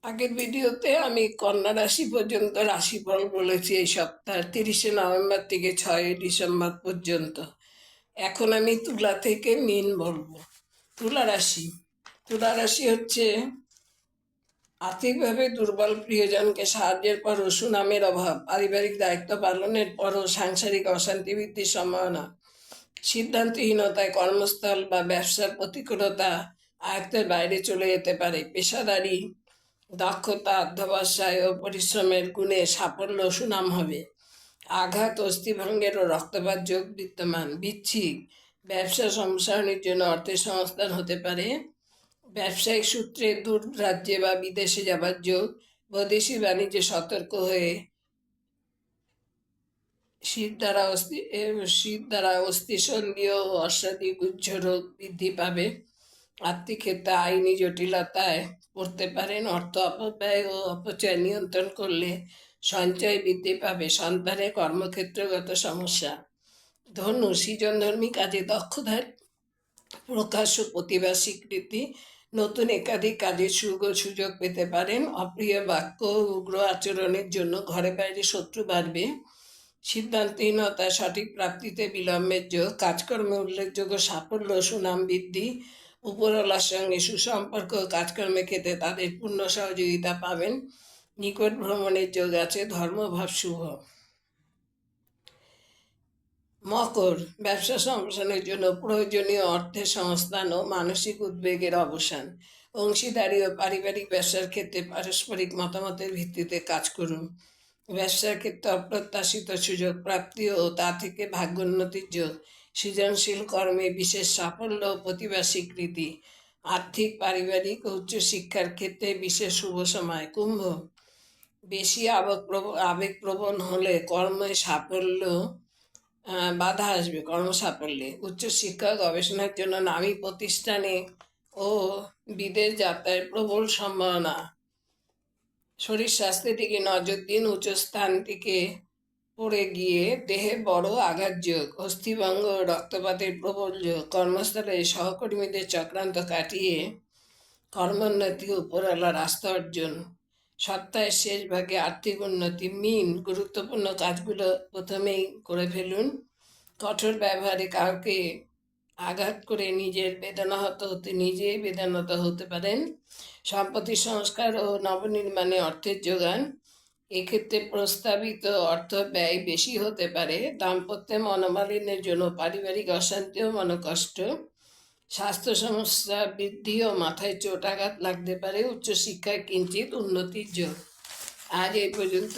আগের ভিডিওতে আমি কন্যা রাশি পর্যন্ত রাশিফল বলেছি এই সপ্তাহ 30শে নভেম্বর থেকে 6ই ডিসেম্বর পর্যন্ত। এখন আমি তুলা থেকে মীন বলবো। তুলা রাশি তুলা রাশি হচ্ছে আর্থিকভাবে দুর্বল, প্রিয়জনকে সাহায্যের পরও সুনামের অভাব, পারিবারিক দায়িত্ব পালনের পরও সাংসারিক অশান্তি বৃদ্ধির সম্ভাবনা, সিদ্ধান্তহীনতায় কর্মস্থল বা ব্যবসার প্রতিকূলতা আয়ত্তের বাইরে চলে যেতে পারে। পেশাদারি দক্ষতা, অধ্যবসায় ও পরিশ্রমের গুণে সাফল্য সুনাম হবে। আঘাত, অস্থিভঙ্গের ও রক্তপাত যোগ বিদ্যমান। বিচ্ছিক ব্যবসা সম্প্রসারণের জন্য অর্থের সংস্থান হতে পারে। ব্যবসায়িক সূত্রে দূর রাজ্যে বা বিদেশে যাবার যোগ। বৈদেশিক বাণিজ্যে সতর্ক হয়ে শীত দ্বারা অস্থিসন্ধি ও অস্বাভাবিক উচ্চ রোগ বৃদ্ধি পাবে। আর্থিক ক্ষেত্রে আইনি জটিলতায় পড়তে পারেন। অর্থ অপব্যয় ও অপচয় নিয়ন্ত্রণ করলে সঞ্চয় বৃদ্ধি পাবে। সন্তানের কর্মক্ষেত্রগত সমস্যা। ধনু সৃজনধর্মী কাজে দক্ষতার প্রকাশ ও প্রতিভা স্বীকৃতি। নতুন একাধিক কাজের সুযোগ পেতে পারেন। অপ্রিয় বাক্য ও উগ্র আচরণের জন্য ঘরে বাইরে শত্রু বাড়বে। সিদ্ধান্তহীনতা সঠিক প্রাপ্তিতে বিলম্বের যোগ। কাজকর্মে উল্লেখযোগ্য সাফল্য, সুনাম বৃদ্ধি। উপরওয়ালার সঙ্গে সুসম্পর্ক, কাজকর্মের ক্ষেত্রে তাদের পূর্ণ সহযোগিতা পাবেন। নিকট ভ্রমণের যোগ আছে। ধর্মভাব শুভ। মকর ব্যবসা সম্প্রসারণের জন্য প্রয়োজনীয় অর্থের সংস্থান ও মানসিক উদ্বেগের অবসান। অংশীদারি ও পারিবারিক ব্যবসার ক্ষেত্রে পারস্পরিক মতামতের ভিত্তিতে কাজ করুন। ব্যবসার ক্ষেত্রে অপ্রত্যাশিত সুযোগ প্রাপ্তি ও তা থেকে ভাগ্যোন্নতির যোগ। সৃজনশীল কর্মে বিশেষ সাফল্য ও প্রতিভা স্বীকৃতি। আর্থিক, পারিবারিক ও উচ্চশিক্ষার ক্ষেত্রে বিশেষ শুভ সময়। কুম্ভ বেশি আবেগপ্রবণ হলে কর্মে সাফল্য বাধা আসবে। কর্মসাফল্যে উচ্চশিক্ষা গবেষণার জন্য নামী প্রতিষ্ঠানে ও বিদেশ যাত্রায় প্রবল সম্ভাবনা। শরীর স্বাস্থ্যের দিকে নজর দিন। উচ্চ স্থান থেকে পড়ে গিয়ে দেহে বড় আঘাত যোগ। অস্থিভঙ্গ ও রক্তপাতের প্রবল যোগ। কর্মস্থলে সহকর্মীদের চক্রান্ত কাটিয়ে কর্মোন্নতি, উপরওয়ালার আস্থা অর্জন। সপ্তাহের শেষ ভাগে আর্থিক উন্নতি। মীন গুরুত্বপূর্ণ কাজগুলো প্রথমেই করে ফেলুন। কঠোর ব্যবহারে কাউকে আঘাত করে নিজেই বেদনাহত হতে পারেন। সম্পত্তি সংস্কার ও নবনির্মাণে অর্থের যোগান। এক্ষেত্রে প্রস্তাবিত অর্থ ব্যয় বেশি হতে পারে। দাম্পত্যে মনোমালিন্যের জন্য পারিবারিক অশান্তি ও মনোকষ্ট। স্বাস্থ্য সমস্যা বৃদ্ধি ও মাথায় চোটাঘাত লাগতে পারে। উচ্চশিক্ষায় কিঞ্চিত উন্নতির যোগ। আজ এই পর্যন্ত।